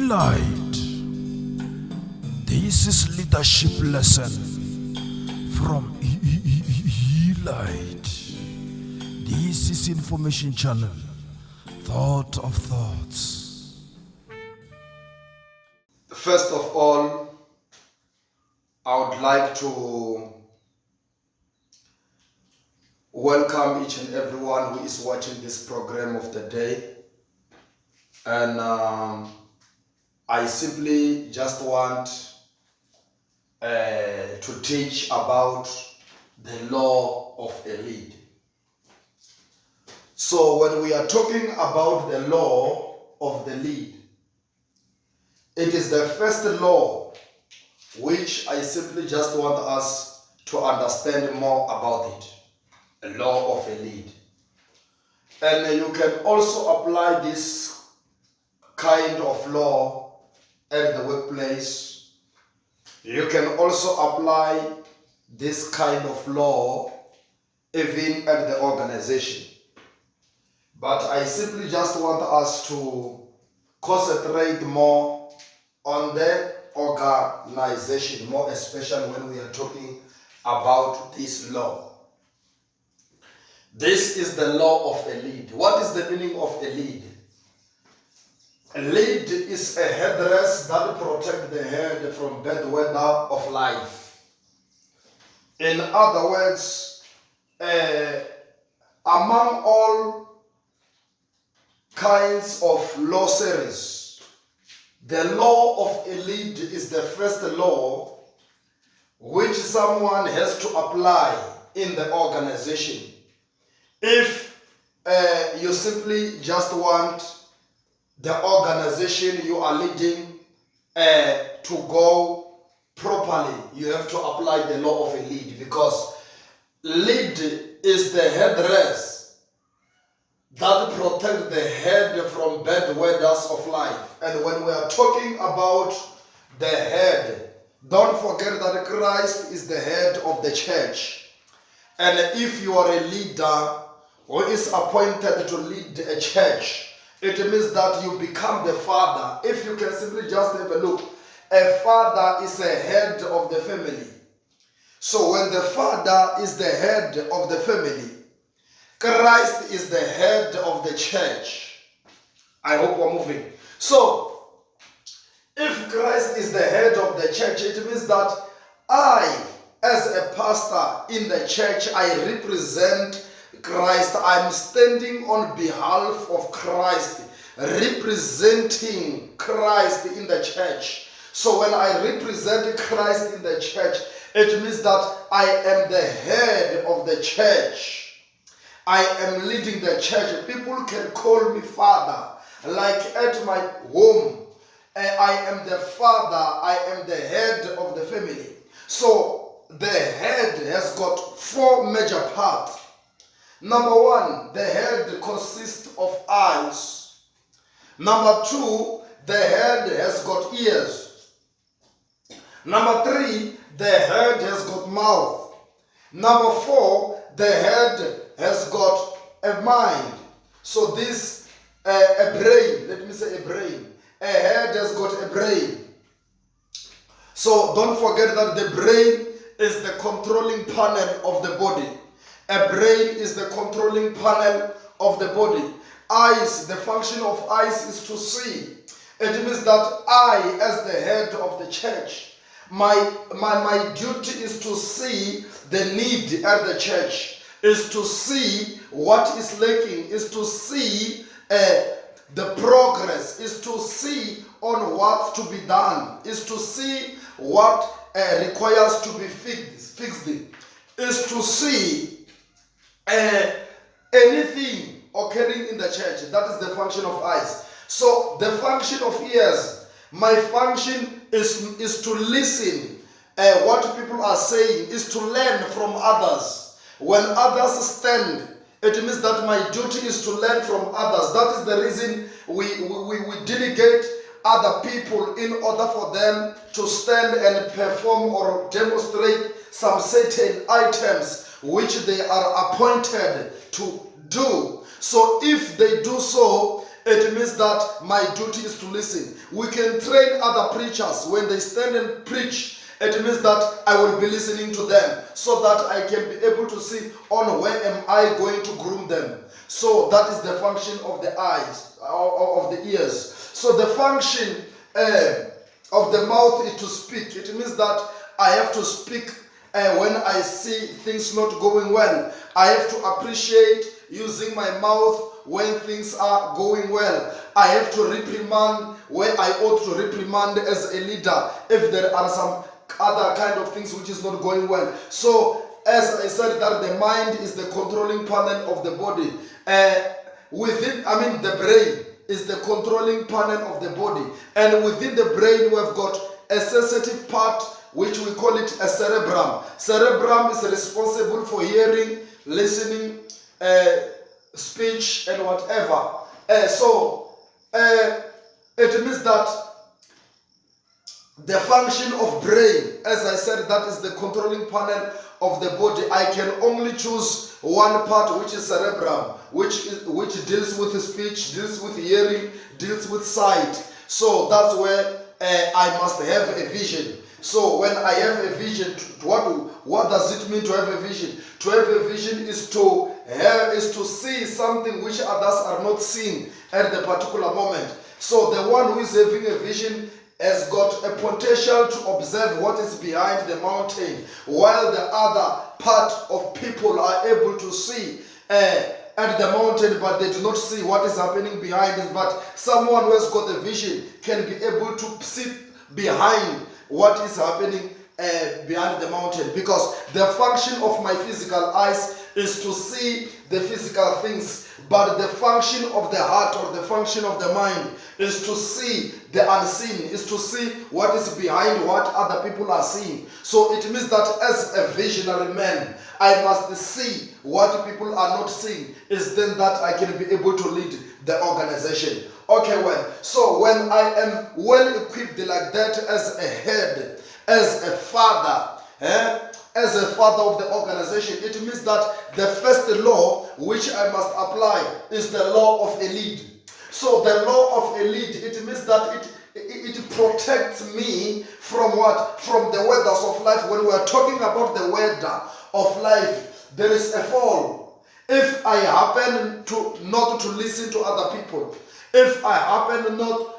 Light. This is leadership lesson from Light. This is information channel, Thought of Thoughts. First of all, I would like to welcome each and everyone who is watching this program of the day. And I simply just want to teach about the law of a lead. So when we are talking about the law of the lead, it is the first law which I simply just want us to understand more about it. A law of a lead. And you can also apply this kind of law at the workplace. You can also apply this kind of law even at the organization. But I simply just want us to concentrate more on the organization, more especially when we are talking about this law. This is the law of a lead. What is the meaning of a lead? A lead is a headdress that protects the head from bad weather of life. In other words, among all kinds of law series, the law of a lead is the first law which someone has to apply in the organization. If you simply just want the organization you are leading to go properly, you have to apply the law of a lead, because lead is the headdress that protects the head from bad weathers of life. And when we are talking about the head, don't forget that Christ is the head of the church. And if you are a leader who is appointed to lead a church, it means that you become the father. If you can simply just have a look, a father is a head of the family. So when the father is the head of the family, Christ is the head of the church. I hope we're moving. So if Christ is the head of the church, it means that I, as a pastor in the church, I represent Christ. I'm standing on behalf of Christ, representing Christ in the church. So when I represent Christ in the church, it means that I am the head of the church. I am leading the church. People can call me father. Like at my home, I am the father, I am the head of the family. So the head has got four major parts. Number one, the head consists of eyes. Number two, the head has got ears. Number three, the head has got mouth. Number four, the head has got a mind. So this, a brain, let me say a brain. A head has got a brain. So don't forget that the brain is the controlling panel of the body. A brain is the controlling panel of the body. Eyes, the function of eyes is to see. It means that I, as the head of the church, my duty is to see the need at the church, is to see what is lacking, is to see the progress, is to see on what to be done, is to see what requires to be fixed, is to see anything occurring in the church. That is the function of eyes. So the function of ears, my function is to listen what people are saying, is to learn from others. When others stand, it means that my duty is to learn from others. That is the reason we delegate other people in order for them to stand and perform or demonstrate some certain items which they are appointed to do. So if they do so, It means that my duty is to listen. We can train other preachers when they stand and preach. It means that I will be listening to them so that I can be able to see on where am I going to groom them. So that is the function of the eyes, of the ears. So the function of the mouth is to speak. It means that I have to speak when I see things not going well. I have to appreciate using my mouth when things are going well. I have to reprimand where I ought to reprimand as a leader if there are some other kind of things which is not going well. So as I said that the mind is the controlling panel of the body. The brain is the controlling panel of the body. And within the brain we have got a sensitive part which we call it a cerebrum. Cerebrum is responsible for hearing, listening, speech and whatever. It means that the function of brain, as I said, that is the controlling panel of the body. I can only choose one part, which is cerebrum, which deals with speech, deals with hearing, deals with sight. So that's where I must have a vision. So when I have a vision, what does it mean to have a vision? To have a vision is to see something which others are not seeing at the particular moment. So the one who is having a vision has got a potential to observe what is behind the mountain, while the other part of people are able to see at the mountain, but they do not see what is happening behind it. But someone who has got a vision can be able to see behind what is happening behind the mountain, because the function of my physical eyes is to see the physical things, but the function of the heart or the function of the mind is to see the unseen, is to see what is behind what other people are seeing. So it means that as a visionary man, I must see what people are not seeing. Is then that I can be able to lead the organization. Okay, well, so when I am well equipped like that as a head, as a father, as a father of the organization, it means that the first law which I must apply is the law of a lead. So the law of a lead, it means that it protects me from what? From the weathers of life. When we are talking about the weather of life, there is a fall. If I happen to not to listen to other people, if I happen not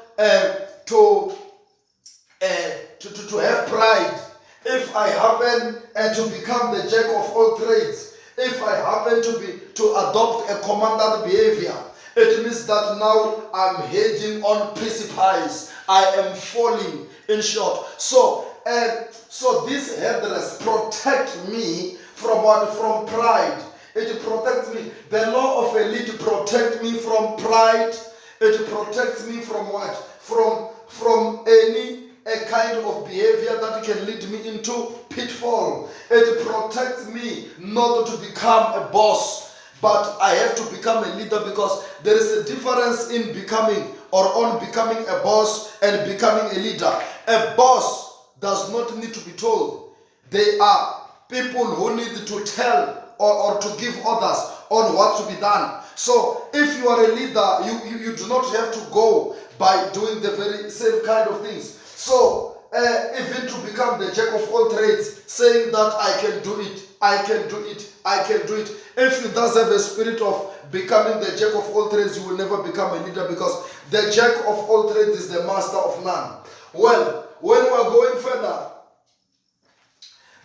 to have pride, if I happen to become the jack of all trades, if I happen to adopt a commandant behavior, it means that now I'm heading on precipice. I am falling, in short. So this headdress protect me from what? From pride. It protects me. The law of a lead protects me from pride. It protects me from what? From any kind of behavior that can lead me into pitfall. It protects me not to become a boss, but I have to become a leader, because there is a difference in becoming or on becoming a boss and becoming a leader. A boss does not need to be told. They are people who need to tell or to give orders on what to be done. So if you are a leader, you do not have to go by doing the very same kind of things. So even to become the jack of all trades, saying that I can do it, I can do it, I can do it. If you does have a spirit of becoming the jack of all trades, you will never become a leader, because the jack of all trades is the master of none. Well, when we are going further,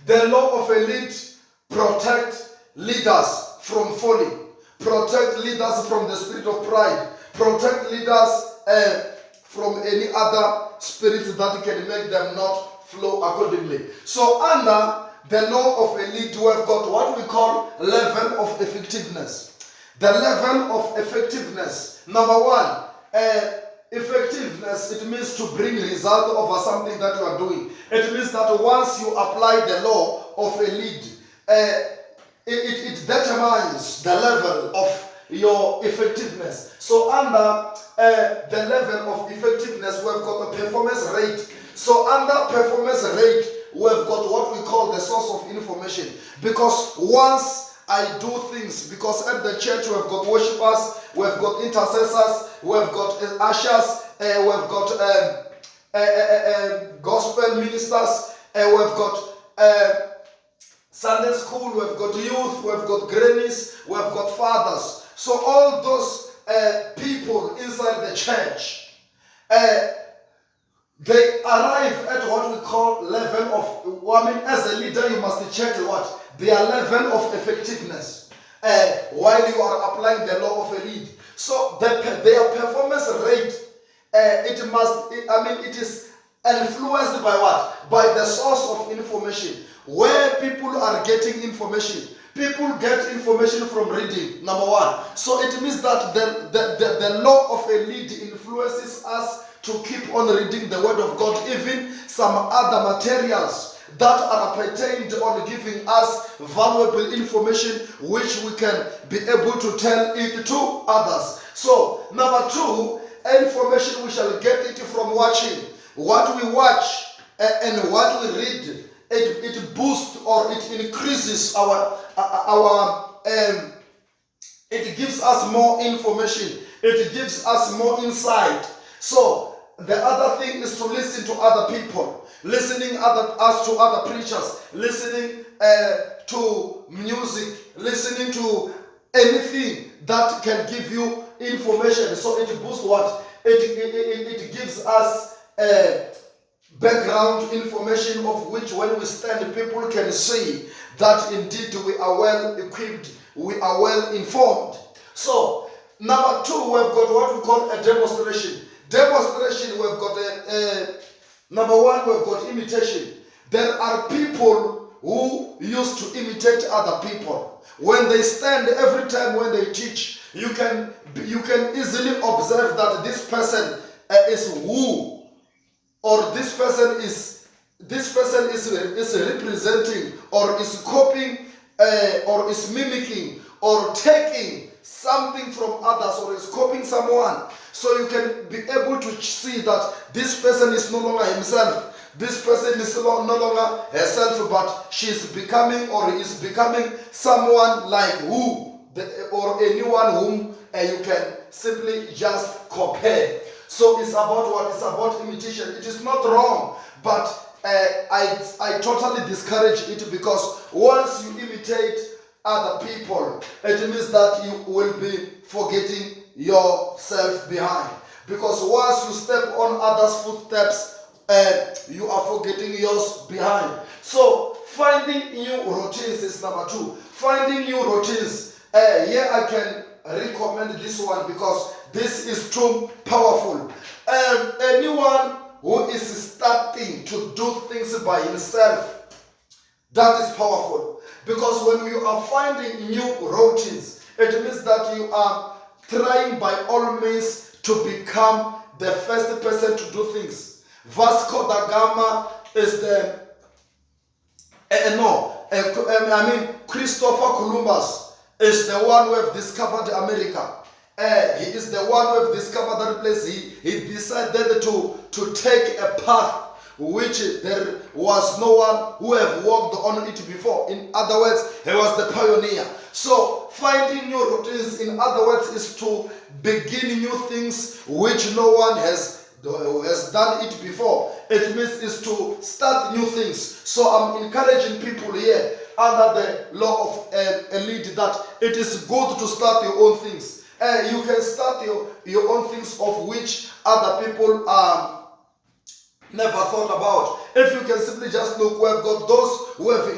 the law of a lead protect leaders from falling, protect leaders from the spirit of pride, protect leaders from any other spirits that can make them not flow accordingly. So under the law of a lead, we have got what we call level of effectiveness. The level of effectiveness. Number one, effectiveness, it means to bring result over something that you are doing. It means that once you apply the law of a lead, it determines the level of your effectiveness. So under the level of effectiveness, we have got a performance rate. So under performance rate, we have got what we call the source of information. Because once I do things because at the church we've got worshippers, we've got intercessors, we've got ushers, we've got gospel ministers, we've got Sunday school, we've got youth, we've got grannies, we've got fathers. So all those people inside the church, they arrive at what we call level of, as a leader you must check what? Their level of effectiveness while you are applying the law of a lead. So their performance rate, it is influenced by what? By the source of information. Where people are getting information. People get information from reading, number one. So it means that the law of a lead influences us to keep on reading the word of God, even some other materials that are pertained on giving us valuable information which we can be able to tell it to others. So number two, information we shall get it from watching. What we watch and what we read, it boosts or it increases it gives us more information, it gives us more insight. So the other thing is to listen to other people, listening to other preachers, listening to music, listening to anything that can give you information. So it boosts what? It gives us background information of which when we stand, people can see that indeed we are well equipped, we are well informed. So number two, we've got what we call a demonstration. Demonstration, we've got number one, we've got imitation. There are people who used to imitate other people. When they stand, every time when they teach, you can easily observe that this person is who, or this person is representing or is copying or is mimicking or taking something from others or is copying someone. So you can be able to see that this person is no longer himself. This person is no longer herself, but she's becoming or is becoming someone like who, or anyone whom you can simply just compare. So it's about what? It's about imitation. It is not wrong, but I totally discourage it, because once you imitate other people, it means that you will be forgetting yourself behind. Because once you step on others' footsteps, you are forgetting yours behind. So finding new routines is number two. Finding new routines. Here I can recommend this one because this is too powerful. Anyone who is starting to do things by himself, that is powerful. Because when you are finding new routines, it means that you are trying by all means to become the first person to do things. Vasco da Gama is Christopher Columbus is the one who have discovered America. He is the one who have discovered that place. He decided to take a path which there was no one who have walked on it before. In other words, he was the pioneer. So finding new routines, in other words, is to begin new things which no one has done it before. It means is to start new things. So I'm encouraging people here under the law of a lead that it is good to start your own things. You can start your own things of which other people never thought about. If you can simply just look, we've got those who have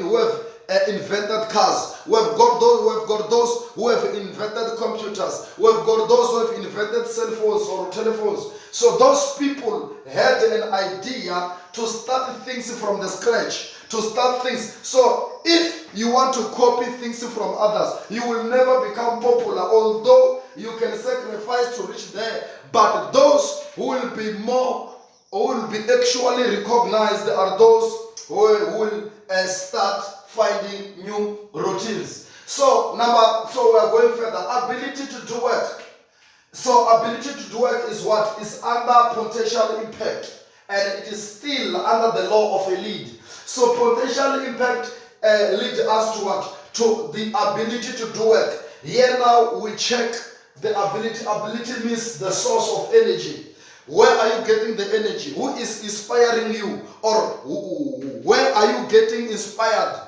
invented cars. We've got those who have invented computers. We've got those who have invented cell phones or telephones. So those people had an idea to start things from the scratch, to start things. So if you want to copy things from others, you will never become popular, although you can sacrifice to reach there. But those who will be actually recognized are those who will start finding new routines. So we are going further. Ability to do work. So ability to do work is what? Is under potential impact, and it is still under the law of a lead. So potential impact leads us to what? to the ability to do work. Here now we check the ability. Ability means the source of energy. Where are you getting the energy? Who is inspiring you? Or where are you getting inspired?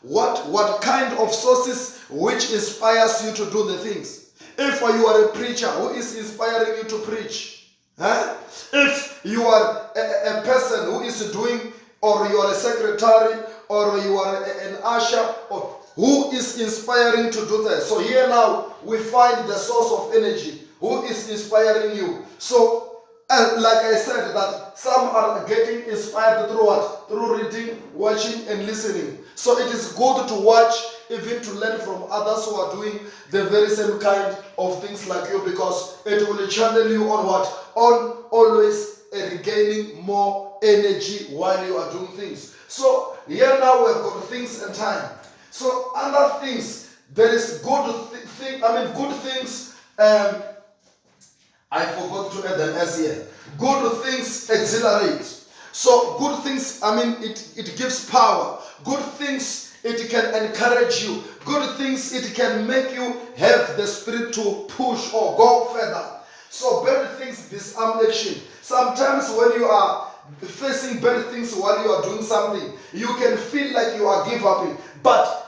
What kind of sources which inspires you to do the things? If you are a preacher, who is inspiring you to preach? Huh? If you are a person who is doing, or you are a secretary, or you are an usher, or who is inspiring to do that? So here now we find the source of energy. Who is inspiring you? So, like I said, that some are getting inspired through what? Through reading, watching, and listening. So it is good to watch, even to learn from others who are doing the very same kind of things like you, because it will channel you on what? On always regaining more energy while you are doing things. So here now we've got things and time. So under things, there is good things. I forgot to add an S here. Good things exhilarate. So good things, it gives power. Good things, it can encourage you. Good things, it can make you have the spirit to push or go further. So bad things disarm action. Sometimes when you are facing bad things while you are doing something, you can feel like you are giving up, but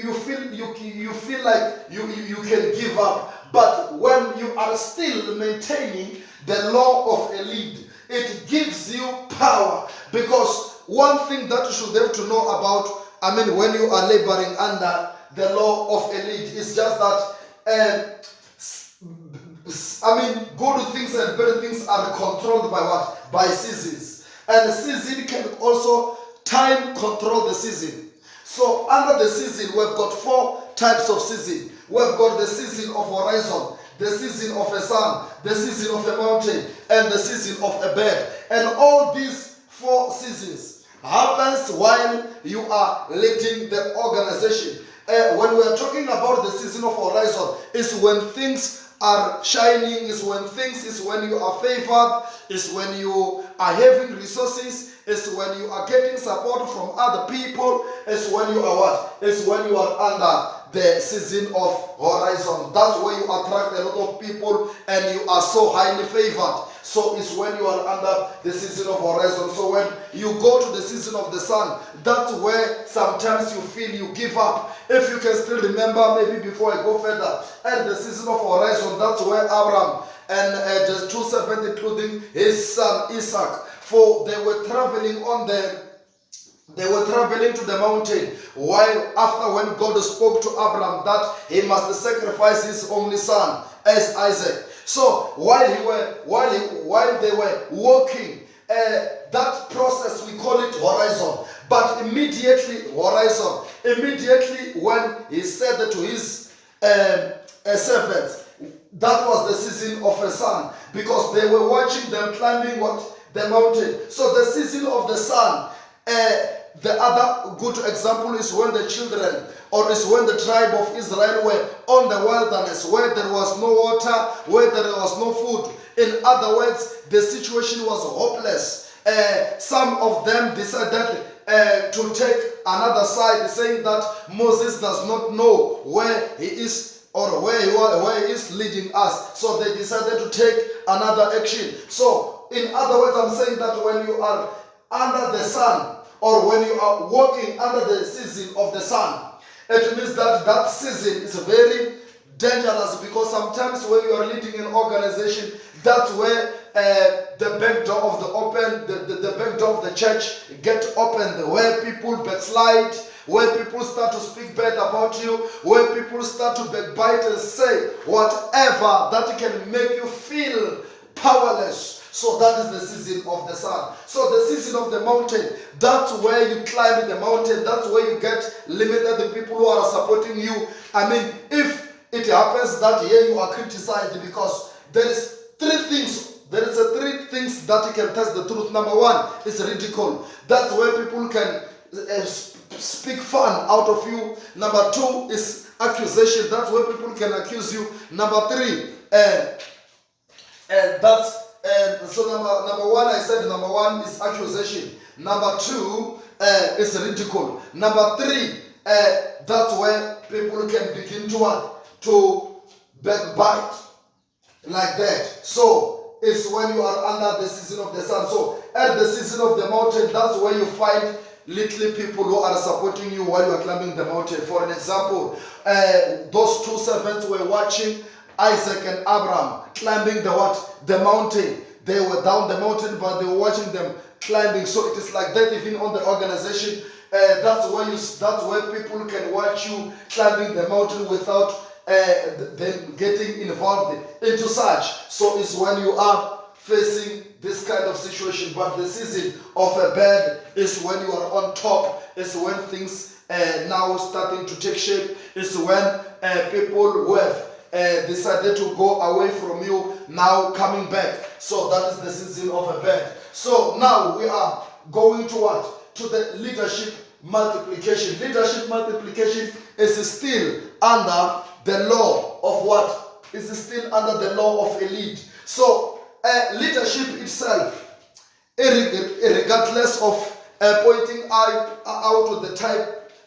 you feel like you can give up. But when you are still maintaining the law of a lead, it gives you power. Because one thing that you should have to know about, when you are laboring under the law of a lead, is just that good things and bad things are controlled by what? By seasons. And the season can also time control the season. So under the season, we've got 4 types of season. We've got the season of horizon, the season of a sun, the season of a mountain, and the season of a bird. And all these 4 seasons happens while you are leading the organization. When we are talking about the season of horizon, is when things are shining, is when you are favored, is when you are having resources, is when you are getting support from other people, is when you are what? Is when you are under the season of horizon. That's where you attract a lot of people and you are so highly favored. So it's when you are under the season of horizon. So when you go to the season of the sun, that's where sometimes you feel you give up. If you can still remember, maybe before I go further, and the season of horizon, that's where Abraham and the 2 servants, including his son Isaac, for they were traveling to the mountain, while after when God spoke to Abraham that he must sacrifice his only son as Isaac. So while they were walking, that process we call it horizon. But immediately when he said that to his servants, that was the season of a sun, because they were watching them climbing the mountain. So the season of the sun. The other good example is when the children, or is when the tribe of Israel were on the wilderness, where there was no water, where there was no food. In other words, the situation was hopeless. Some of them decided to take another side, saying that Moses does not know where he is or where he is leading us. So they decided to take another action. So in other words, I'm saying that when you are under the sun, or when you are walking under the season of the sun, it means that season is very dangerous, because sometimes when you are leading an organization, that's where the back door of the back door of the church get opened, where people backslide, where people start to speak bad about you, where people start to backbite and say whatever that can make you feel powerless. So that is the season of the sun. So the season of the mountain, that's where you climb the mountain. That's where you get limited the people who are supporting you. If it happens that here you are criticized, because there is 3 things. There is 3 things that you can test the truth. Number 1 is ridicule. That's where people can speak fun out of you. Number 2 is accusation. That's where people can accuse you. Number 3, number 1, I said number 1 is accusation. Number 2 is ridicule. Number 3 that's where people can begin to what? To backbite like that. So it's when you are under the season of the sun. So at the season of the mountain, that's where you find little people who are supporting you while you are climbing the mountain. For an example, those two servants were watching Isaac and Abraham climbing the what? The mountain. They were down the mountain, but they were watching them climbing. So it is like that even on the organization. That's where people can watch you climbing the mountain without them getting involved into such. So it's when you are facing this kind of situation. But the season of a bed is when you are on top. It's when things now starting to take shape. It's when people who have decided to go away from you now coming back. So that is the season of a bed. So now we are going to what? To the leadership multiplication. Leadership multiplication is still under the law of what? Is still under the law of a lead. So leadership itself, regardless of pointing out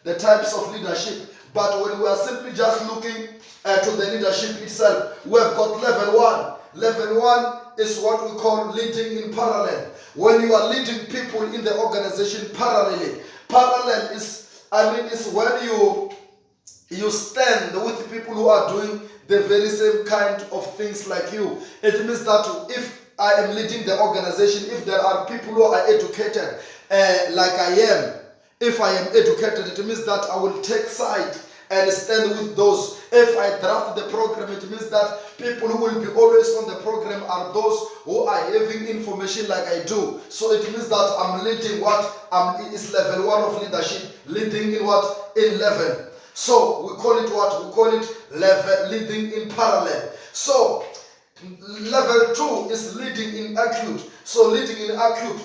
the types of leadership, but when we are simply just looking to the leadership itself, we have got level 1. Level 1 is what we call leading in parallel. When you are leading people in the organization parallelly. Parallel is when you stand with people who are doing the very same kind of things like you. It means that if I am leading the organization, if there are people who are educated like I am, if I am educated, it means that I will take side and stand with those. If I draft the program, it means that people who will be always on the program are those who are having information like I do. So it means that I'm leading what? It's level 1 of leadership. Leading in what? In level. So we call it what? We call it leading in parallel. So level 2 is leading in acute. So leading in acute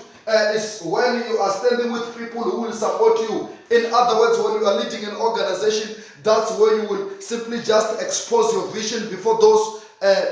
is when you are standing with people who will support you. In other words, when you are leading an organization, that's where you will simply just expose your vision before those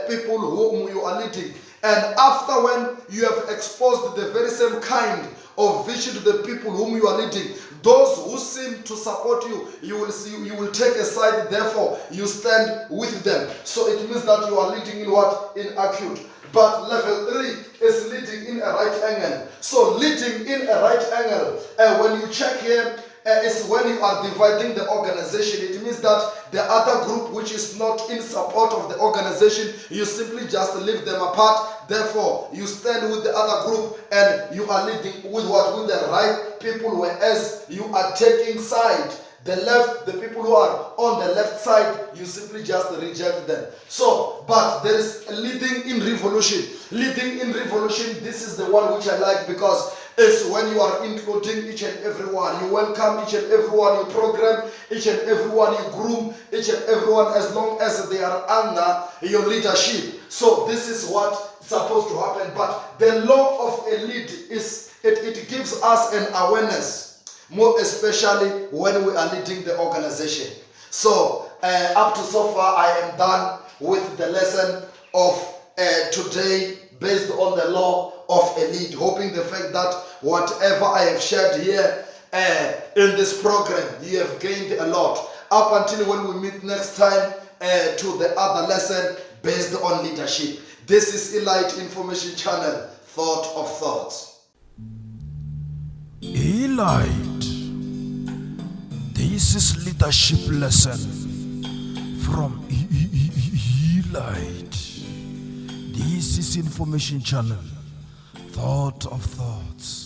people whom you are leading. And after when you have exposed the very same kind of vision to the people whom you are leading, those who seem to support you, you will take a side, therefore you stand with them. So it means that you are leading in what? In acute. But level 3 is leading in a right angle. So leading in a right angle, when you check here, is when you are dividing the organization. It means that the other group which is not in support of the organization, you simply just leave them apart. Therefore, you stand with the other group and you are leading with what? With the right people, whereas you are taking side. The left, the people who are on the left side, you simply just reject them. So, but there is a leading in revolution. Leading in revolution, this is the one which I like because it's when you are including each and everyone. You welcome each and everyone, you program each and everyone, you groom each and everyone as long as they are under your leadership. So this is what's supposed to happen. But the law of a lead is, it gives us an awareness, more especially when we are leading the organization. So up to so far, I am done with the lesson of today based on the law of a lead, hoping the fact that whatever I have shared here in this program, you have gained a lot. Up until when we meet next time to the other lesson based on leadership. This is Elite Information Channel, Thought of Thoughts. Elite. This is leadership lesson from Elite. This is Information Channel, Thought of Thoughts.